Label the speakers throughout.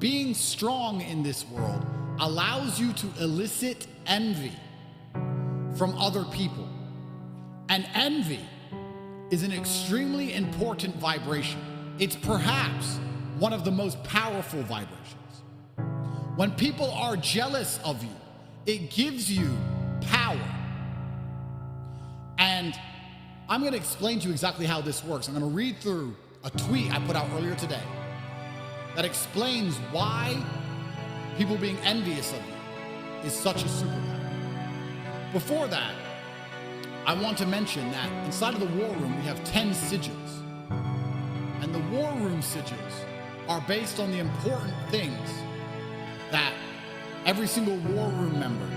Speaker 1: being strong in this world allows you to elicit envy from other people. And envy is an extremely important vibration. It's perhaps one of the most powerful vibrations. When people are jealous of you, it gives you power. And I'm going to explain to you exactly how this works. I'm going to read through a tweet I put out earlier today that explains why people being envious of you is such a superpower. Before that, I want to mention that inside of the war room, we have 10 sigils. And the war room sigils are based on the important things that every single war room member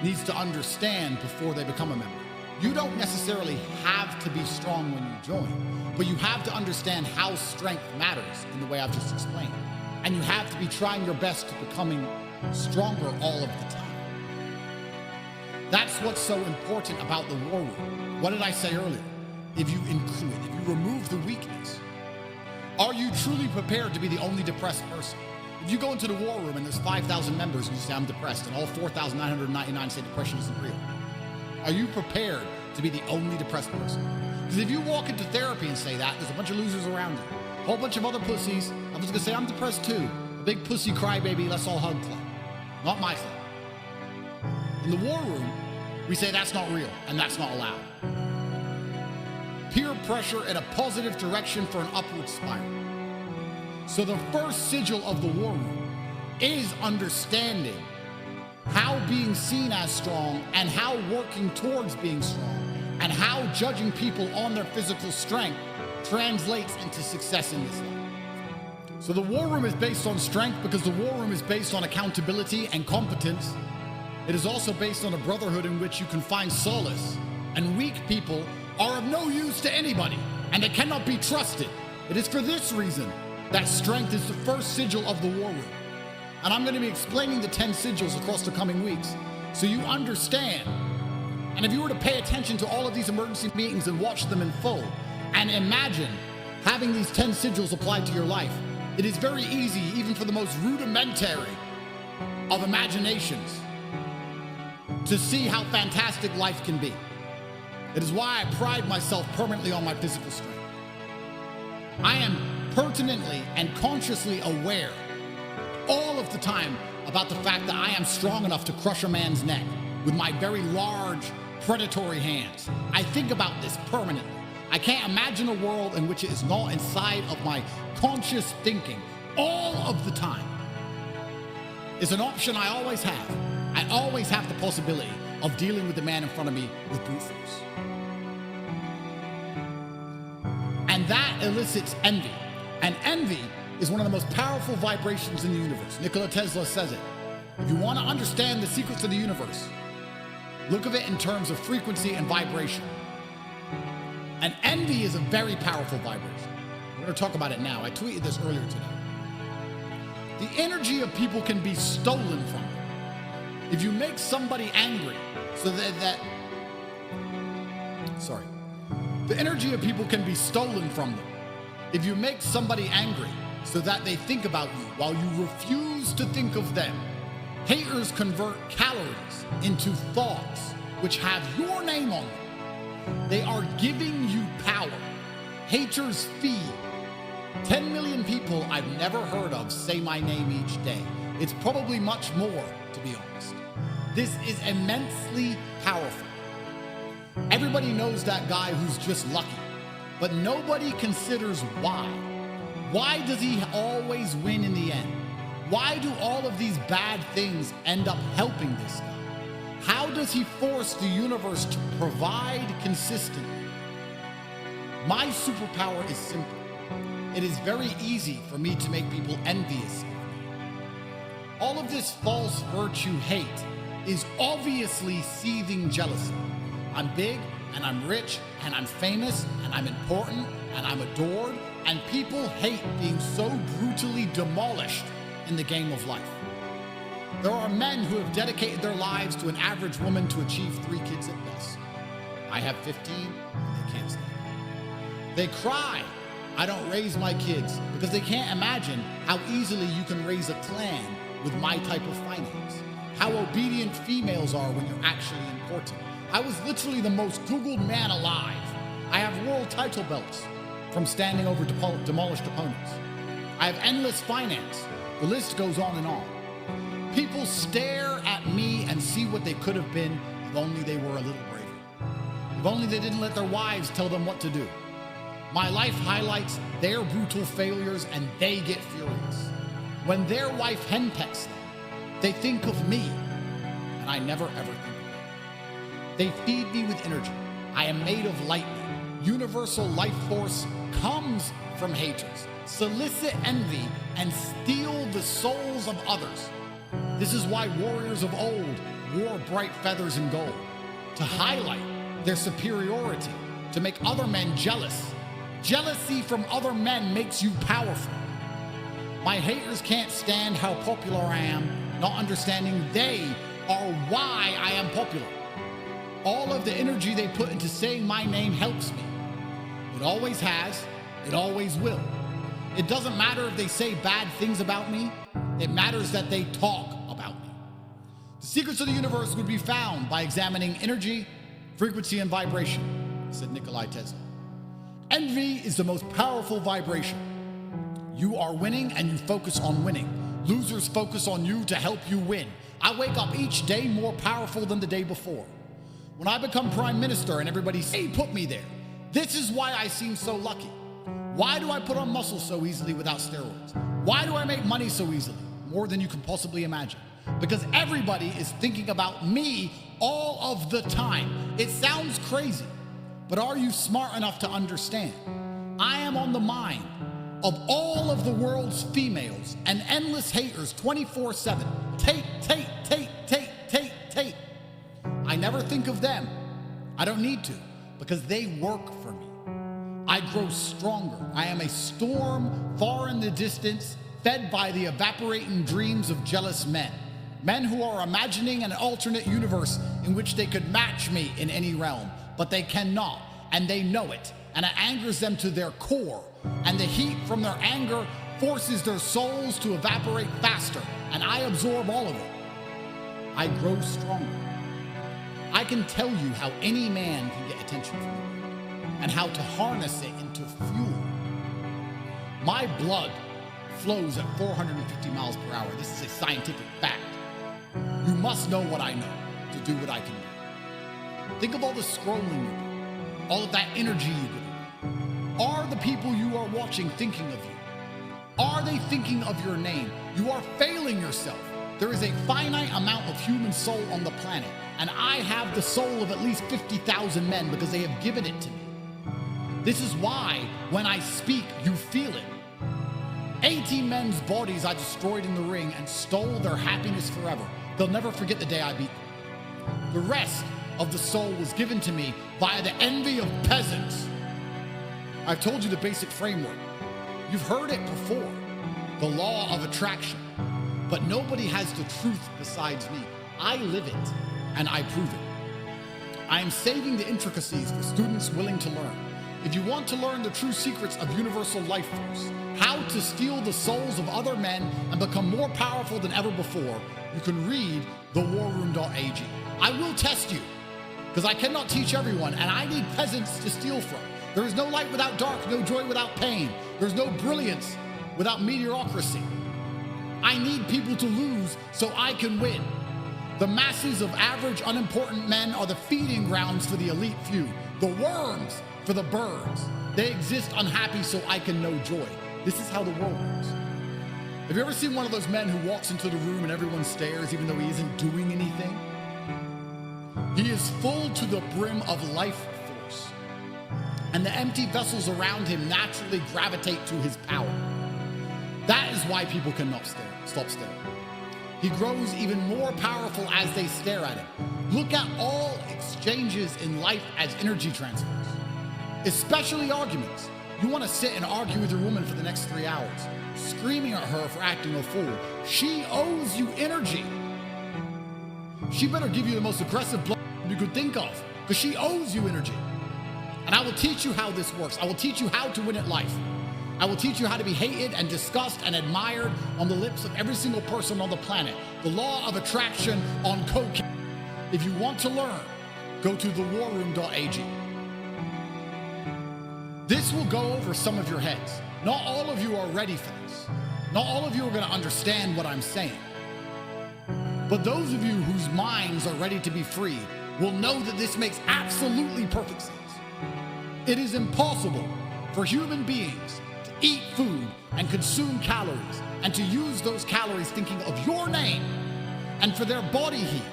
Speaker 1: needs to understand before they become a member. You don't necessarily have to be strong when you join, but you have to understand how strength matters in the way I've just explained. And you have to be trying your best to becoming stronger all of the time. That's what's so important about the war room. What did I say earlier? If you include, if you remove the weakness, are you truly prepared to be the only depressed person? If you go into the war room and there's 5,000 members and you say, I'm depressed, and all 4,999 say depression isn't real, are you prepared to be the only depressed person? Because if you walk into therapy and say that, there's a bunch of losers around you, a whole bunch of other pussies. I'm just gonna say, I'm depressed too. A big pussy crybaby, let's all hug club. Not my club. In the war room, we say that's not real and that's not allowed. Peer pressure in a positive direction for an upward spiral. So the first sigil of the war room is understanding how being seen as strong and how working towards being strong and how judging people on their physical strength translates into success in this life. So the war room is based on strength because the war room is based on accountability and competence. It is also based on a brotherhood in which you can find solace, and weak people are of no use to anybody and they cannot be trusted. It is for this reason that strength is the first sigil of the war room. And I'm going to be explaining the 10 sigils across the coming weeks so you understand. And if you were to pay attention to all of these emergency meetings and watch them in full and imagine having these 10 sigils applied to your life, it is very easy, even for the most rudimentary of imaginations, to see how fantastic life can be. It is why I pride myself permanently on my physical strength. I am pertinently and consciously aware all of the time about the fact that I am strong enough to crush a man's neck with my very large predatory hands. I think about this permanently. I can't imagine a world in which it is not inside of my conscious thinking all of the time. It's an option I always have. I always have the possibility of dealing with the man in front of me with brute force. And that elicits envy. And envy is one of the most powerful vibrations in the universe. Nikola Tesla says it. If you want to understand the secrets of the universe, look of it in terms of frequency and vibration. And envy is a very powerful vibration. We're going to talk about it now. I tweeted this earlier today. The energy of people can be stolen from them. If you make somebody angry, the energy of people can be stolen from them. If you make somebody angry so that they think about you while you refuse to think of them, haters convert calories into thoughts which have your name on them. They are giving you power. Haters feed. 10 million people I've never heard of say my name each day. It's probably much more, to be honest. This is immensely powerful. Everybody knows that guy who's just lucky, but nobody considers why. Why does he always win in the end? Why do all of these bad things end up helping this guy? How does he force the universe to provide consistently? My superpower is simple. It is very easy for me to make people envious of me. All of this false virtue hate is obviously seething jealousy. I'm big and I'm rich and I'm famous and I'm important and I'm adored, and people hate being so brutally demolished in the game of life. There are men who have dedicated their lives to an average woman to achieve 3 kids at best. I have 15 and they can't stand it. They cry I don't raise my kids because they can't imagine how easily you can raise a clan with my type of finance. How obedient females are when you're actually important. I was literally the most Googled man alive. I have world title belts from standing over demolished opponents. I have endless finance. The list goes on and on. People stare at me and see what they could have been if only they were a little braver. If only they didn't let their wives tell them what to do. My life highlights their brutal failures and they get furious. When their wife henpecks them, they think of me, and I never ever think of them. They feed me with energy. I am made of lightning. Universal life force comes from haters. Solicit envy and steal the souls of others. This is why warriors of old wore bright feathers and gold, to highlight their superiority, to make other men jealous. Jealousy from other men makes you powerful. My haters can't stand how popular I am, not understanding they are why I am popular. All of the energy they put into saying my name helps me. It always has, it always will. It doesn't matter if they say bad things about me, it matters that they talk about me. The secrets of the universe would be found by examining energy, frequency, and vibration, said Nikolai Tesla. Envy is the most powerful vibration. You are winning and you focus on winning. Losers focus on you to help you win. I wake up each day more powerful than the day before. When I become prime minister and everybody says, "Hey, put me there," this is why I seem so lucky. Why do I put on muscle so easily without steroids? Why do I make money so easily? More than you can possibly imagine. Because everybody is thinking about me all of the time. It sounds crazy, but are you smart enough to understand? I am on the mind of all of the world's females and endless haters 24/7. Tate, Tate, Tate, Tate, Tate, Tate. I never think of them. I don't need to, because they work for me. I grow stronger. I am a storm far in the distance, fed by the evaporating dreams of jealous men. Men who are imagining an alternate universe in which they could match me in any realm, but they cannot, and they know it, and it angers them to their core, and the heat from their anger forces their souls to evaporate faster, and I absorb all of it. I grow stronger. I can tell you how any man can get attention from me, and how to harness it into fuel. My blood flows at 450 miles per hour. This is a scientific fact. You must know what I know to do what I can do. Think of all the scrolling you do, all of that energy you give. Are the people you are watching thinking of you? Are they thinking of your name? You are failing yourself. There is a finite amount of human soul on the planet, and I have the soul of at least 50,000 men because they have given it to me. This is why when I speak, you feel it. 18 men's bodies I destroyed in the ring and stole their happiness forever. They'll never forget the day I beat them. The rest of the soul was given to me via the envy of peasants. I've told you the basic framework. You've heard it before, the law of attraction. But nobody has the truth besides me. I live it, and I prove it. I am saving the intricacies for students willing to learn. If you want to learn the true secrets of universal life force, how to steal the souls of other men and become more powerful than ever before, you can read thewarroom.ag. I will test you, because I cannot teach everyone, and I need peasants to steal from. There is no light without dark, no joy without pain. There's no brilliance without mediocrity. I need people to lose so I can win. The masses of average, unimportant men are the feeding grounds for the elite few, the worms for the birds. They exist unhappy so I can know joy. This is how the world works. Have you ever seen one of those men who walks into the room and everyone stares even though he isn't doing anything? He is full to the brim of life force, and the empty vessels around him naturally gravitate to his power. That is why people cannot stop staring. He grows even more powerful as they stare at him. Look at all exchanges in life as energy transfers, especially arguments. You want to sit and argue with your woman for the next 3 hours, screaming at her for acting a fool. She owes you energy. She better give you the most aggressive blow you could think of, because she owes you energy. And I will teach you how this works. I will teach you how to win at life. I will teach you how to be hated and discussed and admired on the lips of every single person on the planet. The law of attraction on cocaine. If you want to learn, go to thewarroom.ag. This will go over some of your heads. Not all of you are ready for this. Not all of you are going to understand what I'm saying. But those of you whose minds are ready to be freed will know that this makes absolutely perfect sense. It is impossible for human beings to eat food and consume calories and to use those calories thinking of your name, and for their body heat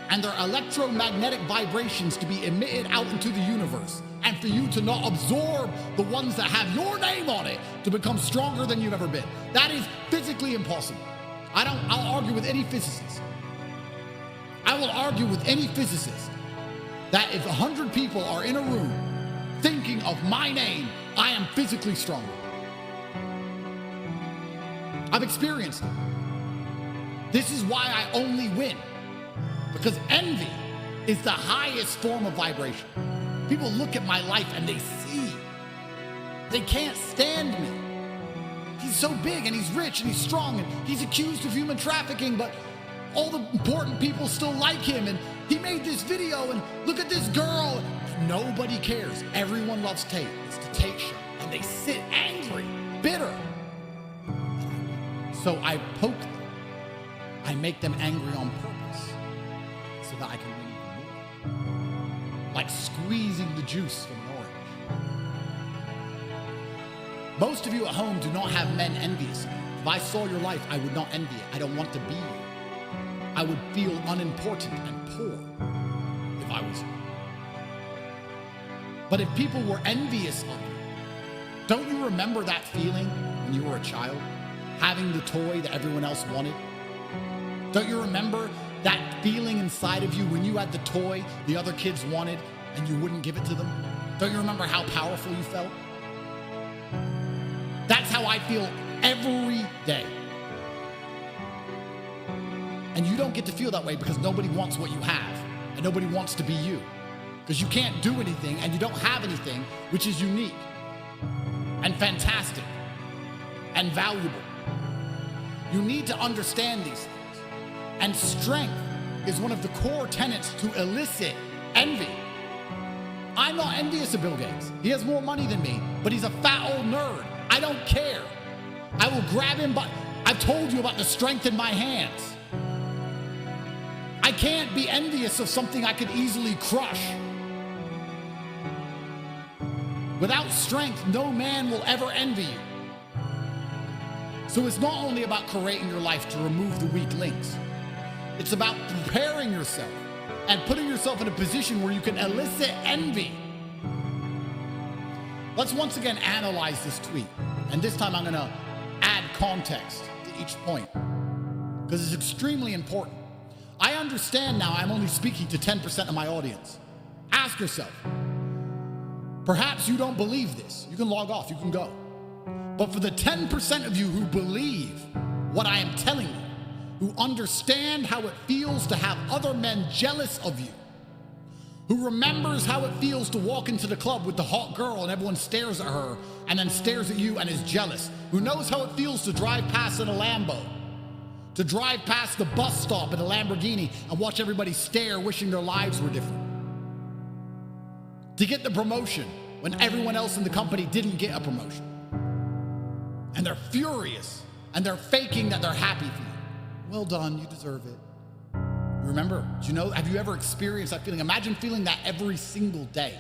Speaker 1: and their electromagnetic vibrations to be emitted out into the universe, and for you to not absorb the ones that have your name on it to become stronger than you've ever been. That is physically impossible. I'll argue with any physicist. I will argue with any physicist that if 100 people are in a room thinking of my name, I am physically stronger. I've experienced it. This is why I only win. Because envy is the highest form of vibration. People look at my life and they see. They can't stand me. He's so big and he's rich and he's strong and he's accused of human trafficking, but all the important people still like him, and he made this video, and look at this girl. Nobody cares. Everyone loves Tate. It's the Tate show. And they sit angry, bitter. So I poke them. I make them angry on purpose so that I can win even more. Like squeezing the juice from an orange. Most of you at home do not have men envious of you. If I saw your life, I would not envy it. I don't want to be you. I would feel unimportant and poor if I was you. But if people were envious of you, don't you remember that feeling when you were a child? Having the toy that everyone else wanted? Don't you remember that feeling inside of you when you had the toy the other kids wanted and you wouldn't give it to them? Don't you remember how powerful you felt? That's how I feel every day. And you don't get to feel that way because nobody wants what you have, and nobody wants to be you. Because you can't do anything and you don't have anything which is unique and fantastic and valuable. You need to understand these things. And strength is one of the core tenets to elicit envy. I'm not envious of Bill Gates. He has more money than me, but he's a fat old nerd. I don't care. I will grab him, but I've told you about the strength in my hands. I can't be envious of something I could easily crush. Without strength, no man will ever envy you. So it's not only about creating your life to remove the weak links. It's about preparing yourself and putting yourself in a position where you can elicit envy. Let's once again analyze this tweet. And this time I'm going to add context to each point because it's extremely important. I understand now I'm only speaking to 10% of my audience. Ask yourself, perhaps you don't believe this. You can log off, you can go. But for the 10% of you who believe what I am telling you, who understand how it feels to have other men jealous of you, who remembers how it feels to walk into the club with the hot girl and everyone stares at her and then stares at you and is jealous, who knows how it feels to drive past in a Lambo, to drive past the bus stop in a Lamborghini and watch everybody stare, wishing their lives were different, to get the promotion when everyone else in the company didn't get a promotion. And they're furious and they're faking that they're happy for you. Well done, you deserve it. You remember, do you know, have you ever experienced that feeling? Imagine feeling that every single day.